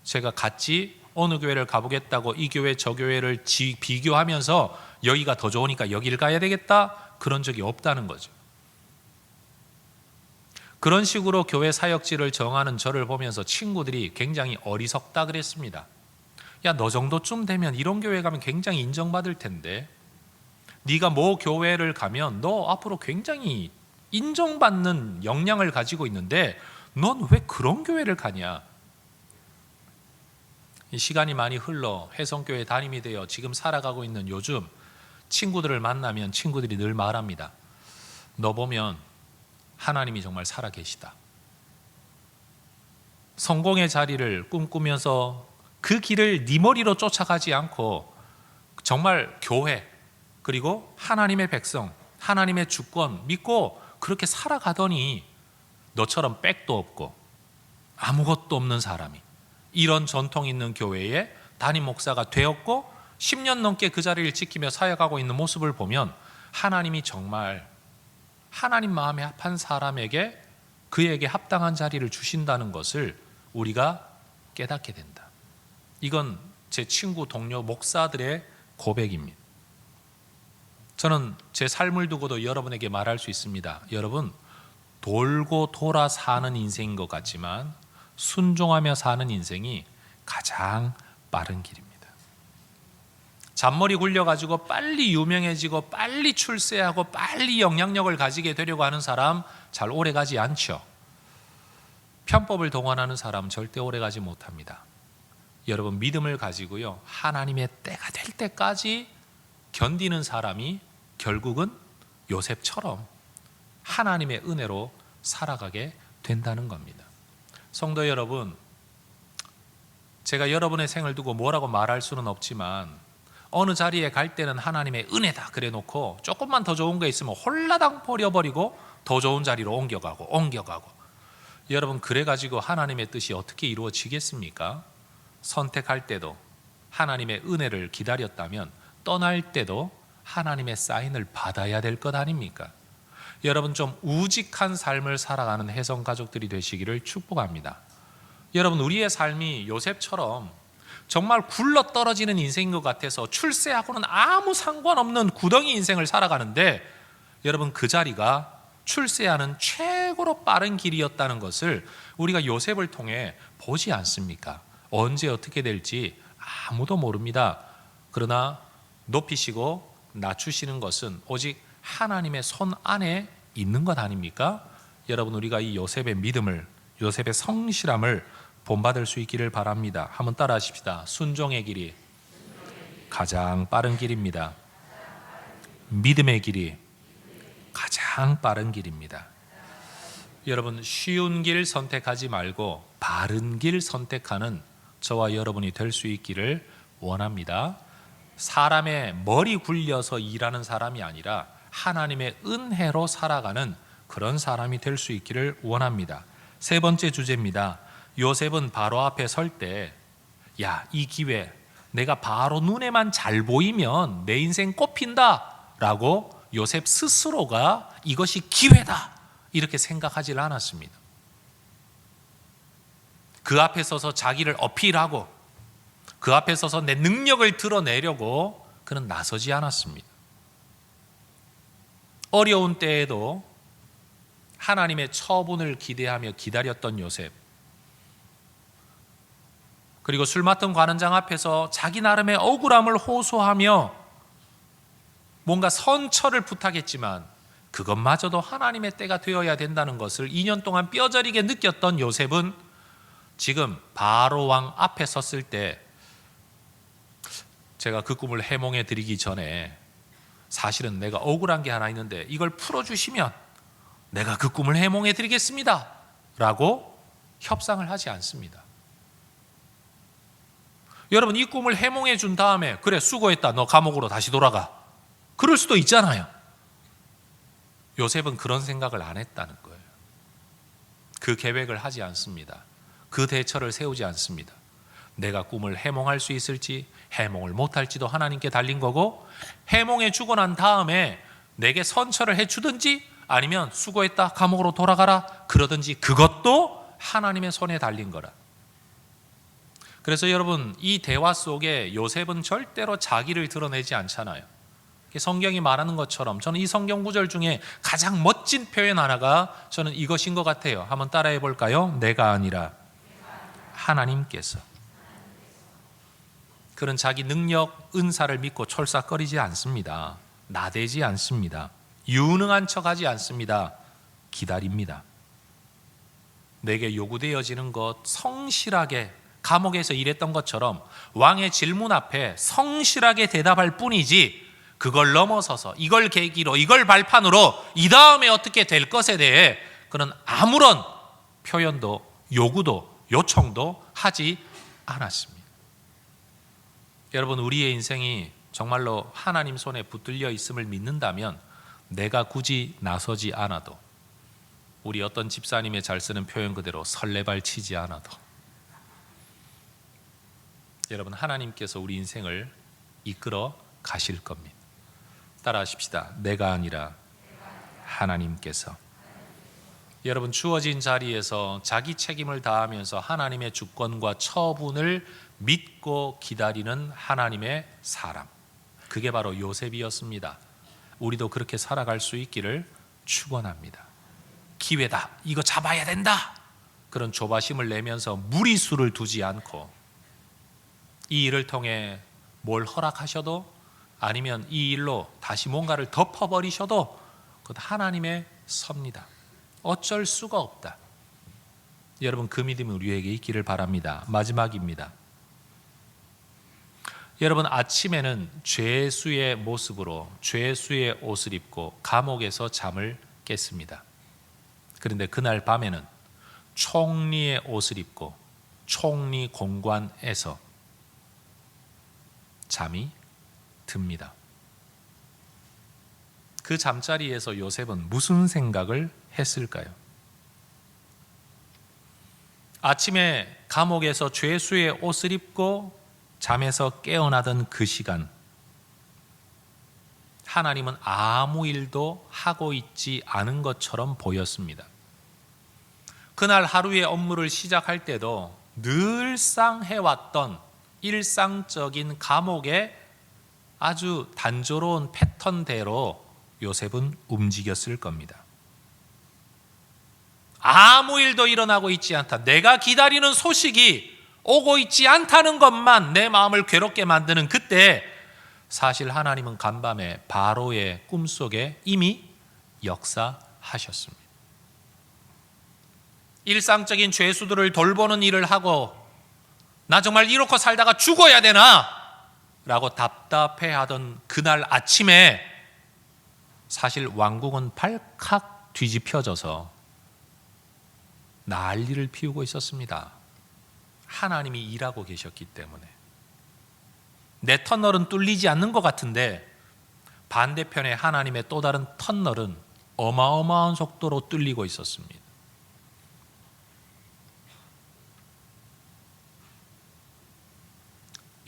제가 같이 어느 교회를 가보겠다고 이 교회 저 교회를 비교하면서 여기가 더 좋으니까 여기를 가야 되겠다, 그런 적이 없다는 거죠. 그런 식으로 교회 사역지를 정하는 저를 보면서 친구들이 굉장히 어리석다 그랬습니다. 야, 너 정도쯤 되면 이런 교회 가면 굉장히 인정받을 텐데, 네가 뭐 교회를 가면 너 앞으로 굉장히 인정받는 역량을 가지고 있는데 넌 왜 그런 교회를 가냐. 시간이 많이 흘러 해성교회 담임이 되어 지금 살아가고 있는 요즘 친구들을 만나면 친구들이 늘 말합니다. 너 보면 하나님이 정말 살아계시다. 성공의 자리를 꿈꾸면서 그 길을 네 머리로 쫓아가지 않고 정말 교회, 그리고 하나님의 백성, 하나님의 주권 믿고 그렇게 살아가더니 너처럼 백도 없고 아무것도 없는 사람이 이런 전통 있는 교회에 담임 목사가 되었고 10년 넘게 그 자리를 지키며 사역하고 있는 모습을 보면 하나님이 정말 하나님 마음에 합한 사람에게 그에게 합당한 자리를 주신다는 것을 우리가 깨닫게 된다. 이건 제 친구, 동료, 목사들의 고백입니다. 저는 제 삶을 두고도 여러분에게 말할 수 있습니다. 여러분, 돌고 돌아 사는 인생인 것 같지만 순종하며 사는 인생이 가장 빠른 길입니다. 잔머리 굴려가지고 빨리 유명해지고 빨리 출세하고 빨리 영향력을 가지게 되려고 하는 사람 잘 오래가지 않죠. 편법을 동원하는 사람 절대 오래가지 못합니다. 여러분, 믿음을 가지고요, 하나님의 때가 될 때까지 견디는 사람이 결국은 요셉처럼 하나님의 은혜로 살아가게 된다는 겁니다. 성도 여러분, 제가 여러분의 생을 두고 뭐라고 말할 수는 없지만 어느 자리에 갈 때는 하나님의 은혜다 그래 놓고 조금만 더 좋은 게 있으면 홀라당 버려버리고 더 좋은 자리로 옮겨가고 여러분, 그래가지고 하나님의 뜻이 어떻게 이루어지겠습니까? 선택할 때도 하나님의 은혜를 기다렸다면 떠날 때도 하나님의 사인을 받아야 될 것 아닙니까? 여러분, 좀 우직한 삶을 살아가는 혜성 가족들이 되시기를 축복합니다. 여러분, 우리의 삶이 요셉처럼 정말 굴러떨어지는 인생인 것 같아서 출세하고는 아무 상관없는 구덩이 인생을 살아가는데, 여러분, 그 자리가 출세하는 최고로 빠른 길이었다는 것을 우리가 요셉을 통해 보지 않습니까? 언제 어떻게 될지 아무도 모릅니다. 그러나 높이시고 낮추시는 것은 오직 하나님의 손 안에 있는 것 아닙니까? 여러분, 우리가 이 요셉의 믿음을, 요셉의 성실함을 본받을 수 있기를 바랍니다. 한번 따라 하십시다. 순종의 길이 가장 빠른 길입니다. 믿음의 길이 가장 빠른 길입니다. 여러분, 쉬운 길 선택하지 말고 바른 길 선택하는 저와 여러분이 될 수 있기를 원합니다. 사람의 머리 굴려서 일하는 사람이 아니라 하나님의 은혜로 살아가는 그런 사람이 될 수 있기를 원합니다. 세 번째 주제입니다. 요셉은 바로 앞에 설 때, 야, 이 기회 내가 바로 눈에만 잘 보이면 내 인생 꽃핀다 라고 요셉 스스로가 이것이 기회다 이렇게 생각하지 않았습니다. 그 앞에 서서 자기를 어필하고 그 앞에 서서 내 능력을 드러내려고 그는 나서지 않았습니다. 어려운 때에도 하나님의 처분을 기대하며 기다렸던 요셉, 그리고 술 맡은 관원장 앞에서 자기 나름의 억울함을 호소하며 뭔가 선처를 부탁했지만 그것마저도 하나님의 때가 되어야 된다는 것을 2년 동안 뼈저리게 느꼈던 요셉은 지금 바로 왕 앞에 섰을 때, 제가 그 꿈을 해몽해 드리기 전에 사실은 내가 억울한 게 하나 있는데 이걸 풀어주시면 내가 그 꿈을 해몽해 드리겠습니다 라고 협상을 하지 않습니다. 여러분, 이 꿈을 해몽해 준 다음에 그래 수고했다, 너 감옥으로 다시 돌아가, 그럴 수도 있잖아요. 요셉은 그런 생각을 안 했다는 거예요. 그 계획을 하지 않습니다. 그 대처를 세우지 않습니다. 내가 꿈을 해몽할 수 있을지 해몽을 못할지도 하나님께 달린 거고, 해몽해 주고 난 다음에 내게 선처를 해주든지 아니면 수고했다 감옥으로 돌아가라 그러든지 그것도 하나님의 손에 달린 거라. 그래서 여러분, 이 대화 속에 요셉은 절대로 자기를 드러내지 않잖아요. 성경이 말하는 것처럼 저는 이 성경 구절 중에 가장 멋진 표현 하나가 저는 이것인 것 같아요. 한번 따라해 볼까요? 내가 아니라 하나님께서. 그는 자기 능력, 은사를 믿고 철사거리지 않습니다. 나대지 않습니다. 유능한 척하지 않습니다. 기다립니다. 내게 요구되어지는 것 성실하게, 감옥에서 일했던 것처럼 왕의 질문 앞에 성실하게 대답할 뿐이지, 그걸 넘어서서 이걸 계기로, 이걸 발판으로 이 다음에 어떻게 될 것에 대해 그는 아무런 표현도 요구도 요청도 하지 않았습니다. 여러분, 우리의 인생이 정말로 하나님 손에 붙들려 있음을 믿는다면 내가 굳이 나서지 않아도, 우리 어떤 집사님의 잘 쓰는 표현 그대로 설레발 치지 않아도, 여러분, 하나님께서 우리 인생을 이끌어 가실 겁니다. 따라 하십시다. 내가 아니라 하나님께서. 여러분, 주어진 자리에서 자기 책임을 다하면서 하나님의 주권과 처분을 믿고 기다리는 하나님의 사람, 그게 바로 요셉이었습니다. 우리도 그렇게 살아갈 수 있기를 축원합니다. 기회다, 이거 잡아야 된다, 그런 조바심을 내면서 무리수를 두지 않고, 이 일을 통해 뭘 허락하셔도 아니면 이 일로 다시 뭔가를 덮어버리셔도 그것 하나님의 섭니다. 어쩔 수가 없다. 여러분, 그 믿음이 우리에게 있기를 바랍니다. 마지막입니다. 여러분, 아침에는 죄수의 모습으로 죄수의 옷을 입고 감옥에서 잠을 깼습니다. 그런데 그날 밤에는 총리의 옷을 입고 총리 공관에서 잠이 듭니다. 그 잠자리에서 요셉은 무슨 생각을 했을까요? 아침에 감옥에서 죄수의 옷을 입고 잠에서 깨어나던 그 시간, 하나님은 아무 일도 하고 있지 않은 것처럼 보였습니다. 그날 하루의 업무를 시작할 때도 늘상 해왔던 일상적인 감옥의 아주 단조로운 패턴대로 요셉은 움직였을 겁니다. 아무 일도 일어나고 있지 않다. 내가 기다리는 소식이 오고 있지 않다는 것만 내 마음을 괴롭게 만드는 그때 사실 하나님은 간밤에 바로의 꿈속에 이미 역사하셨습니다. 일상적인 죄수들을 돌보는 일을 하고 나 정말 이렇게 살다가 죽어야 되나? 라고 답답해하던 그날 아침에 사실 왕국은 발칵 뒤집혀져서 난리를 피우고 있었습니다. 하나님이 일하고 계셨기 때문에. 내 터널은 뚫리지 않는 것 같은데 반대편에 하나님의 또 다른 터널은 어마어마한 속도로 뚫리고 있었습니다.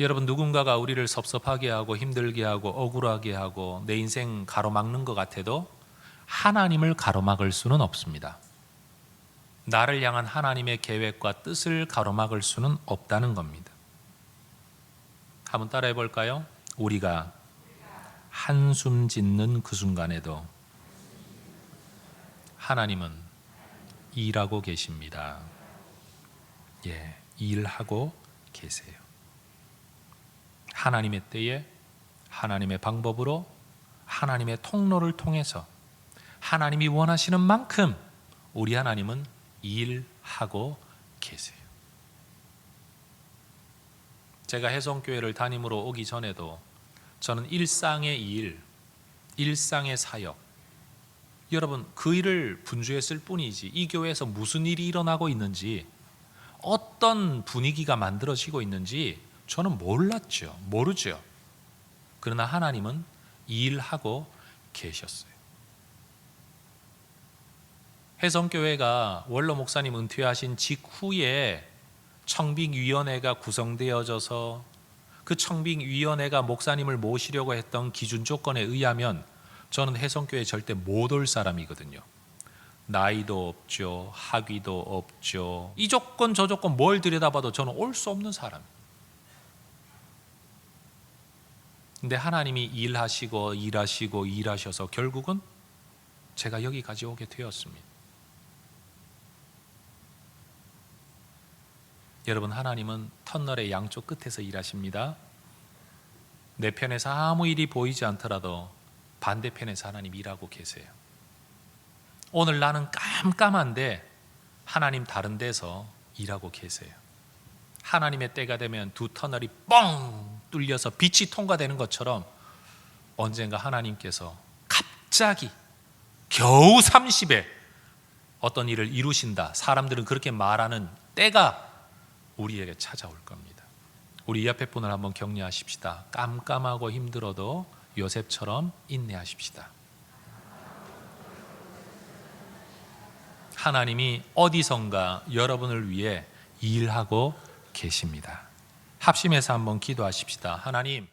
여러분, 누군가가 우리를 섭섭하게 하고 힘들게 하고 억울하게 하고 내 인생 가로막는 것 같아도 하나님을 가로막을 수는 없습니다. 나를 향한 하나님의 계획과 뜻을 가로막을 수는 없다는 겁니다. 한번 따라해 볼까요? 우리가 한숨 짓는 그 순간에도 하나님은 일하고 계십니다. 일하고 계세요. 하나님의 때에 하나님의 방법으로 하나님의 통로를 통해서 하나님이 원하시는 만큼 우리 하나님은 일하고 계세요. 제가 해성교회를 담임으로 오기 전에도 저는 일상의 일, 일상의 사역, 여러분 그 일을 분주했을 뿐이지 이 교회에서 무슨 일이 일어나고 있는지 어떤 분위기가 만들어지고 있는지 저는 모르죠. 그러나 하나님은 일하고 계셨어요. 해성교회가 원로 목사님 은퇴하신 직후에 청빙위원회가 구성되어져서 그 청빙위원회가 목사님을 모시려고 했던 기준 조건에 의하면 저는 해성교회 절대 못 올 사람이거든요. 나이도 없죠. 학위도 없죠. 이 조건 저 조건 뭘 들여다봐도 저는 올 수 없는 사람. 근데 하나님이 일하셔서 결국은 제가 여기까지 오게 되었습니다. 여러분, 하나님은 터널의 양쪽 끝에서 일하십니다. 내 편에서 아무 일이 보이지 않더라도 반대편에서 하나님 일하고 계세요. 오늘 나는 깜깜한데 하나님 다른 데서 일하고 계세요. 하나님의 때가 되면 두 터널이 뻥 뚫려서 빛이 통과되는 것처럼 언젠가 하나님께서 갑자기 겨우 30에 어떤 일을 이루신다. 사람들은 그렇게 말하는 때가 우리에게 찾아올 겁니다. 우리 이 앞에 분을 한번 격려하십시다. 깜깜하고 힘들어도 요셉처럼 인내하십시다. 하나님이 어디선가 여러분을 위해 일하고 계십니다. 합심해서 한번 기도하십시다. 하나님,